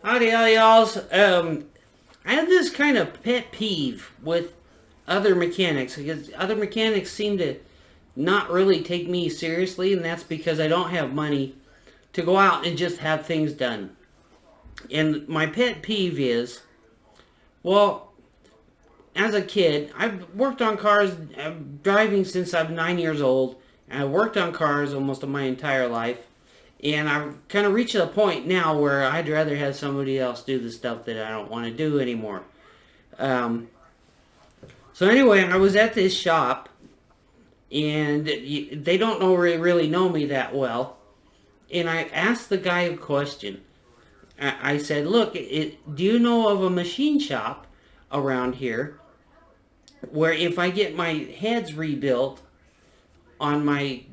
Howdy, all y'alls. I have this kind of pet peeve with other mechanics because other mechanics seem to not really take me seriously, and that's because I don't have money to go out and just have things done. And my pet peeve is, well, as a kid, I've worked on cars, driving since I'm 9 years old, and I've worked on cars almost my entire life. And I've kind of reached a point now where I'd rather have somebody else do the stuff that I don't want to do anymore. Um, so anyway, I was at this shop, and they don't really know me that well. And I asked the guy a question. I said, "Look, do you know of a machine shop around here where if I get my heads rebuilt on my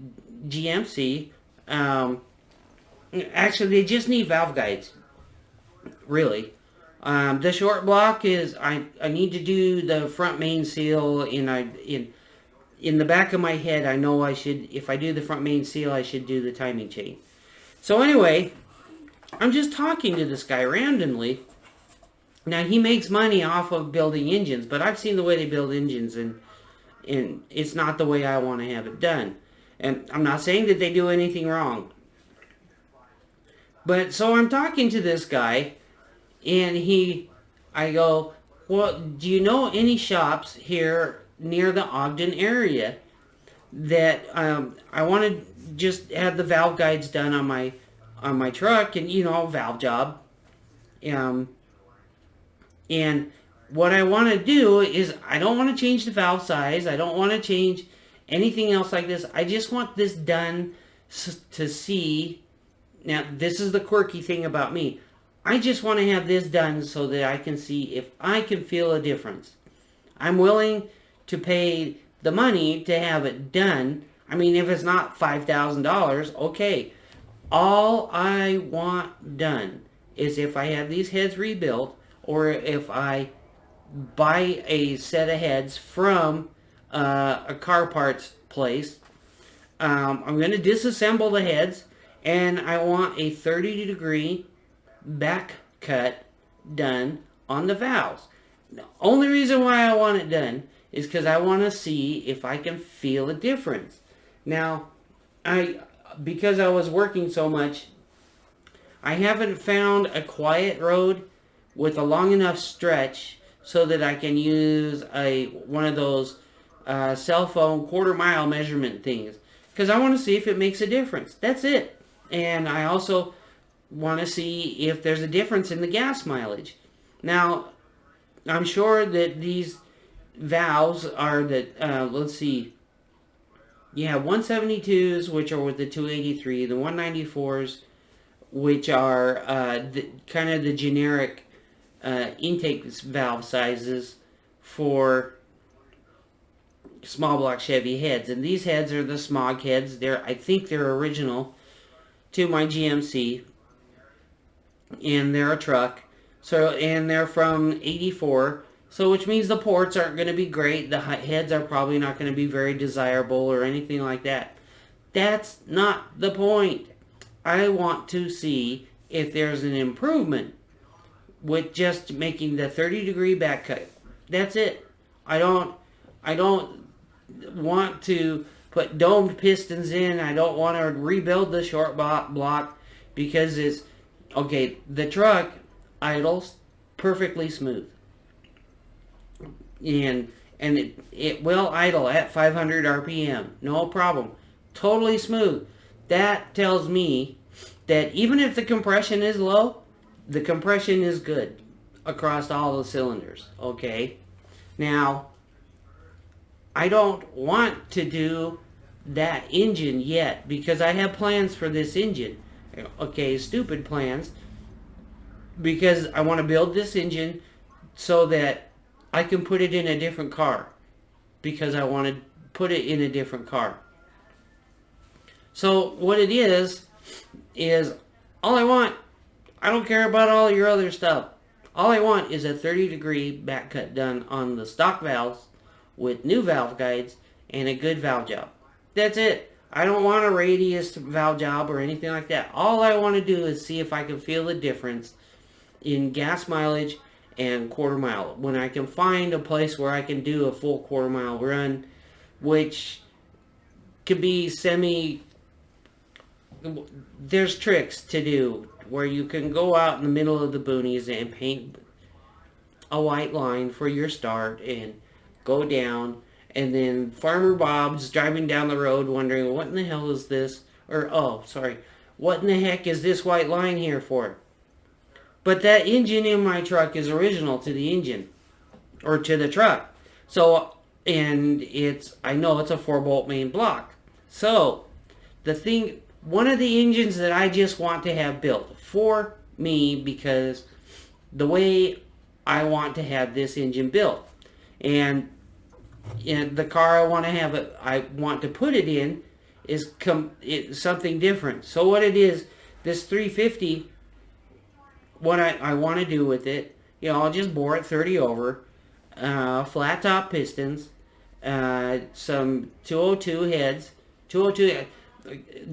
GMC, actually they just need valve guides, really. The short block is I need to do the front main seal, and in the back of my head I know I should, if I do the front main seal, I should do the timing chain." So anyway, I'm just talking to this guy randomly. Now he makes money off of building engines, but I've seen the way they build engines, and it's not the way I want to have it done. And I'm not saying that they do anything wrong. But so I'm talking to this guy, and I go, "Well, do you know any shops here near the Ogden area that I want to just have the valve guides done on my truck, and valve job, um, and what I want to do is I don't want to change the valve size. I don't want to change anything else like this. I just want this done to see." Now, this is the quirky thing about me. I just want to have this done so that I can see if I can feel a difference. I'm willing to pay the money to have it done. I mean, if it's not $5,000, okay. All I want done is if I have these heads rebuilt, or if I buy a set of heads from a car parts place, I'm going to disassemble the heads, and I want a 30-degree back cut done on the valves. The only reason why I want it done is because I want to see if I can feel a difference. Now, because I was working so much, I haven't found a quiet road with a long enough stretch so that I can use one of those cell phone quarter-mile measurement things, because I want to see if it makes a difference. That's it. And I also want to see if there's a difference in the gas mileage. Now, I'm sure that these valves are let's see, you have 172s, which are with the 283, the 194s, which are kind of the generic intake valve sizes for small block Chevy heads. And these heads are the smog heads. I think they're original to my GMC, and they're a truck. So, and they're from '84. So, which means the ports aren't going to be great. The heads are probably not going to be very desirable or anything like that. That's not the point. I want to see if there's an improvement with just making the 30-degree back cut. That's it. I don't want to put domed pistons in. I don't want to rebuild the short block, because it's okay. The truck idles perfectly smooth, and it will idle at 500 RPM, no problem, totally smooth. That tells me that even if the compression is low, the compression is good across all the cylinders. Okay, now I don't want to do that engine yet, because I have plans for this engine. Okay, stupid plans, because I want to build this engine so that I can put it in a different car, because I want to put it in a different car. So what it is all I don't care about all your other stuff. All I want is a 30-degree back cut done on the stock valves with new valve guides and a good valve job. That's it. I don't want a radius valve job or anything like that. All I want to do is see if I can feel the difference in gas mileage and quarter mile. When I can find a place where I can do a full quarter mile run, which could be there's tricks to do where you can go out in the middle of the boonies and paint a white line for your start and go down, and then Farmer Bob's driving down the road wondering, what in the hell is this? Or, oh, sorry, what in the heck is this white line here for? But that engine in my truck is original to the engine, or to the truck. So, and I know it's a 4-bolt main block. So, one of the engines that I just want to have built for me, because the way I want to have this engine built, and the car I want to put it in is something different. So what it is, this 350, what I want to do with it, I'll just bore it 30 over, flat top pistons, some 202 heads, 202.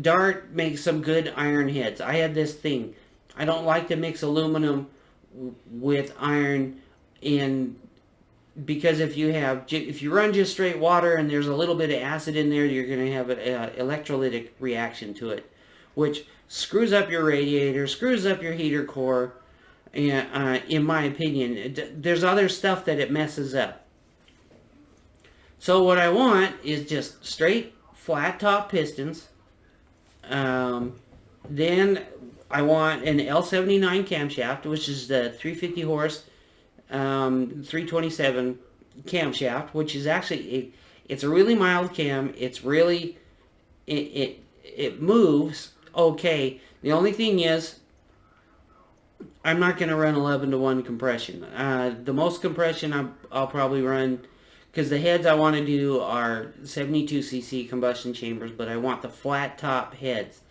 Dart makes some good iron heads. I have this thing. I don't like to mix aluminum with iron because if you run just straight water and there's a little bit of acid in there, you're going to have an electrolytic reaction to it, which screws up your radiator, screws up your heater core, and in my opinion. There's other stuff that it messes up. So what I want is just straight flat top pistons. Then I want an L79 camshaft, which is the 350 horse 327 camshaft, which is actually it's a really mild cam. It's really it moves okay. The only thing is, I'm not going to run 11-to-1 compression. The most compression I'll probably run, because the heads I want to do are 72cc combustion chambers, but I want the flat top heads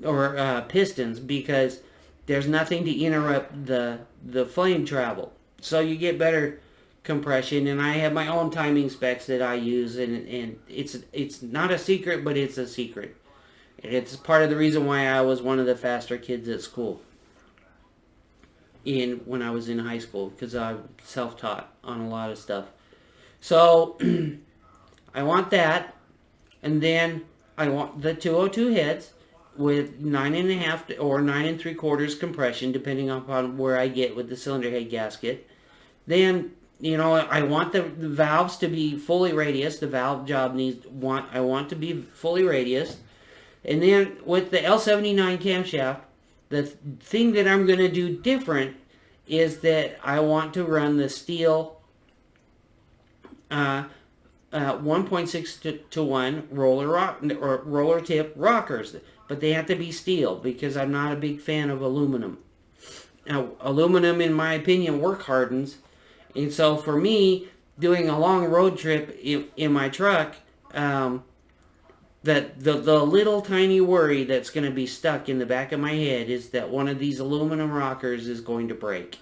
or pistons, because there's nothing to interrupt the flame travel. So you get better compression, and I have my own timing specs that I use, and it's not a secret, but it's a secret. It's part of the reason why I was one of the faster kids at school when I was in high school, because I'm self-taught on a lot of stuff. So I want that, and then I want the 202 heads with 9.5 or 9 3/4 compression, depending upon where I get with the cylinder head gasket. Then, I want the valves to be fully radius. The valve job I want to be fully radius. And then with the L79 camshaft, the thing that I'm going to do different is that I want to run the steel 1.6 to 1 roller tip rockers, but they have to be steel, because I'm not a big fan of aluminum. Now, aluminum, in my opinion, work hardens, and so for me, doing a long road trip in my truck, that the little tiny worry that's going to be stuck in the back of my head is that one of these aluminum rockers is going to break.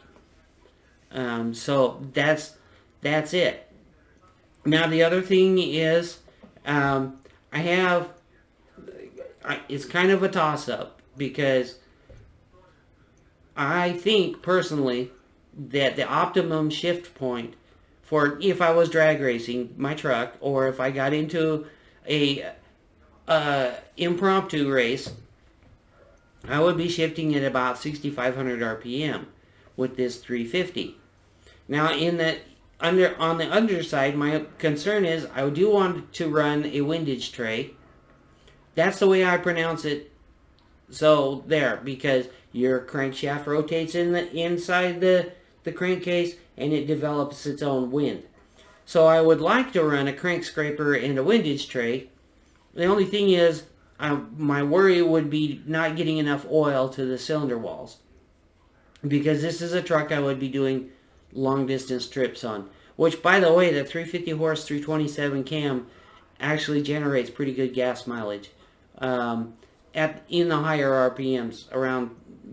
So that's it. Now the other thing is, it's kind of a toss-up, because I think personally that the optimum shift point for if I was drag racing my truck, or if I got into a impromptu race, I would be shifting at about 6,500 RPM with this 350. Now on the underside, my concern is I do want to run a windage tray. That's the way I pronounce it. So there, because your crankshaft rotates inside the crankcase, and it develops its own wind. So I would like to run a crank scraper and a windage tray. The only thing is, my worry would be not getting enough oil to the cylinder walls, because this is a truck I would be doing long distance trips on. Which, by the way, the 350 horse 327 cam actually generates pretty good gas mileage in the higher RPMs, around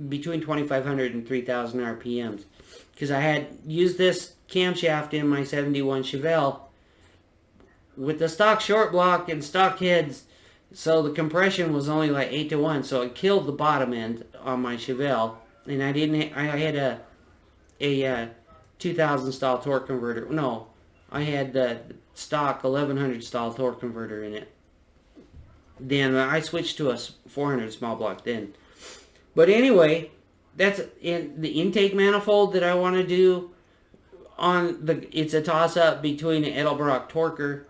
between 2,500 and 3,000 RPMs. Because I had used this camshaft in my 71 Chevelle with the stock short block and stock heads, so the compression was only like 8-to-1, so it killed the bottom end on my Chevelle. and I had a 2000 style torque converter. No, I had the stock 1100 style torque converter in it. Then I switched to a 400 small block then. But anyway, that's in the intake manifold that I want to do on the. It's a toss up between an Edelbrock Torquer,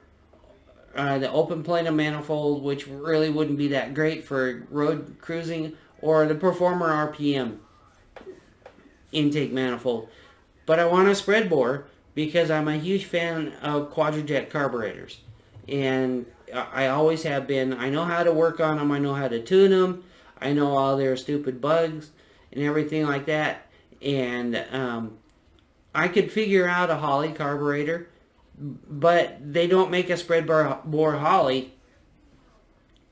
the open plenum manifold, which really wouldn't be that great for road cruising, or the Performer RPM intake manifold. But I want a spread bore because I'm a huge fan of quadrajet carburetors. And I always have been. I know how to work on them. I know how to tune them. I know all their stupid bugs and everything like that. And I could figure out a Holley carburetor, but they don't make a spread bore Holley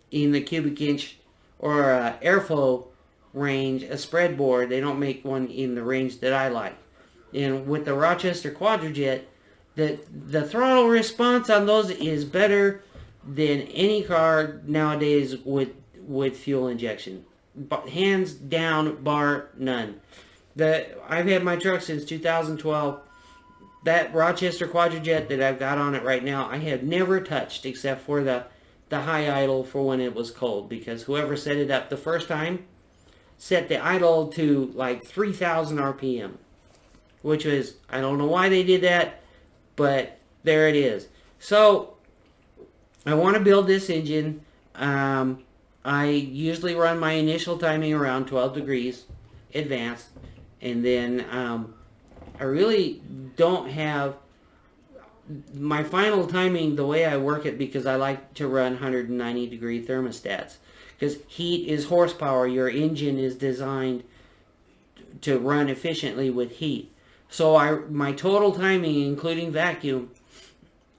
in the cubic inch or airflow range, a spread bore. They don't make one in the range that I like. And with the Rochester Quadrajet, the throttle response on those is better than any car nowadays with fuel injection. But hands down, bar none. I've had my truck since 2012. That Rochester Quadrajet that I've got on it right now, I have never touched except for the high idle for when it was cold, because whoever set it up the first time set the idle to like 3,000 RPM, which was, I don't know why they did that, but there it is. So I want to build this engine. I usually run my initial timing around 12 degrees advanced, and then I really don't have my final timing the way I work it, because I like to run 190 degree thermostats, because heat is horsepower. Your engine is designed to run efficiently with heat. So my total timing, including vacuum,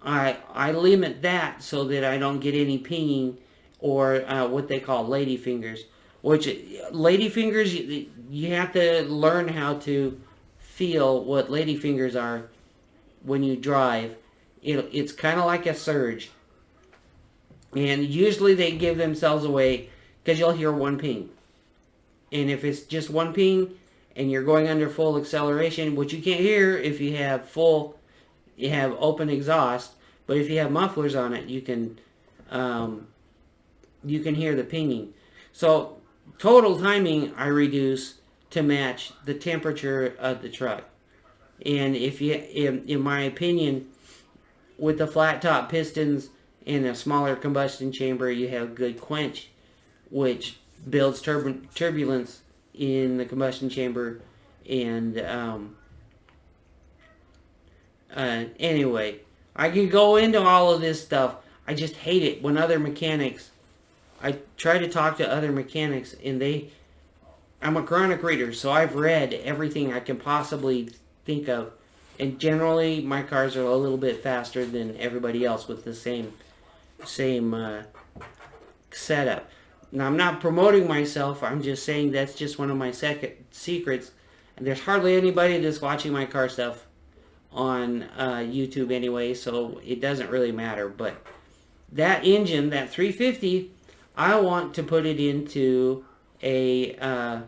I limit that so that I don't get any pinging or what they call lady fingers. Which, lady fingers, you have to learn how to feel what lady fingers are when you drive. It's kind of like a surge. And usually they give themselves away because you'll hear one ping. And if it's just one ping and you're going under full acceleration, which you can't hear if you have open exhaust, but if you have mufflers on it, you can hear the pinging. So total timing I reduce to match the temperature of the truck. And in my opinion, with the flat top pistons and a smaller combustion chamber, you have good quench, which builds turbulence in the combustion chamber. And anyway, I could go into all of this stuff. I just hate it when other mechanics, I try to talk to other mechanics, and I'm a chronic reader, so I've read everything I can possibly think of. And generally, my cars are a little bit faster than everybody else with the same setup. Now, I'm not promoting myself. I'm just saying that's just one of my secrets. And there's hardly anybody that's watching my car stuff on YouTube anyway, so it doesn't really matter. But that engine, that 350, I want to put it into a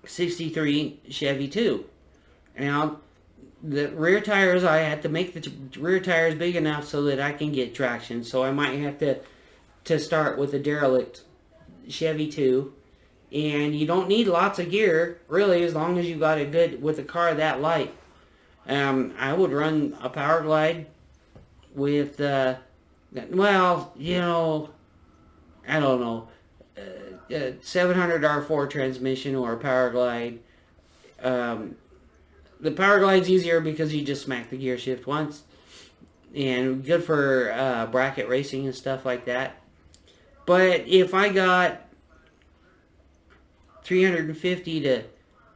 63 Chevy 2. Now, the rear tires, I had to make the rear tires big enough so that I can get traction. So I might have to start with a derelict Chevy 2. And you don't need lots of gear, really, as long as you got it good with a car that light. I would run a Power Glide with, well, you know, I don't know, 700 R4 transmission or a Power Glide. The Power Glide's easier because you just smack the gear shift once, and good for bracket racing and stuff like that. But if I got 350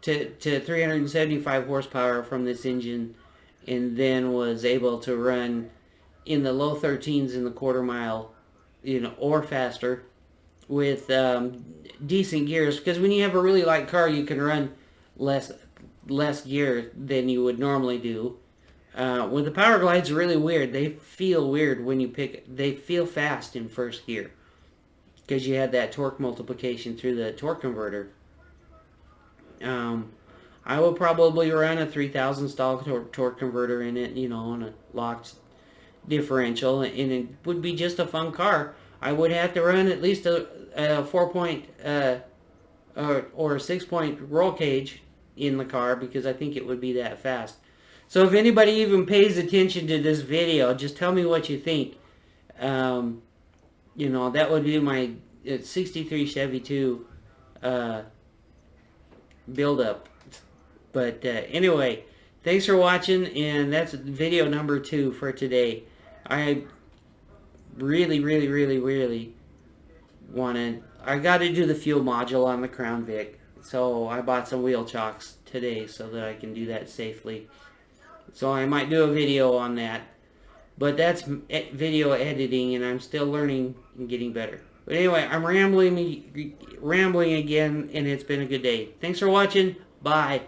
to 375 horsepower from this engine, and then was able to run in the low 13s in the quarter mile, you know, or faster with decent gears, because when you have a really light car, you can run less gear than you would normally do. With the Power Glides, really weird. They feel weird when you they feel fast in first gear because you had that torque multiplication through the torque converter. Um, I will probably run a 3,000 stall torque converter in it, on a locked differential, and it would be just a fun car. I would have to run at least a 4-point or a 6-point roll cage in the car because I think it would be that fast. So if anybody even pays attention to this video, just tell me what you think. That would be my 63 Chevy 2 build-up. But anyway, thanks for watching, and that's video number 2 for today. I really, really, really, really I got to do the fuel module on the Crown Vic. So I bought some wheel chocks today so that I can do that safely. So I might do a video on that. But that's video editing, and I'm still learning and getting better. But anyway, I'm rambling again, and it's been a good day. Thanks for watching. Bye.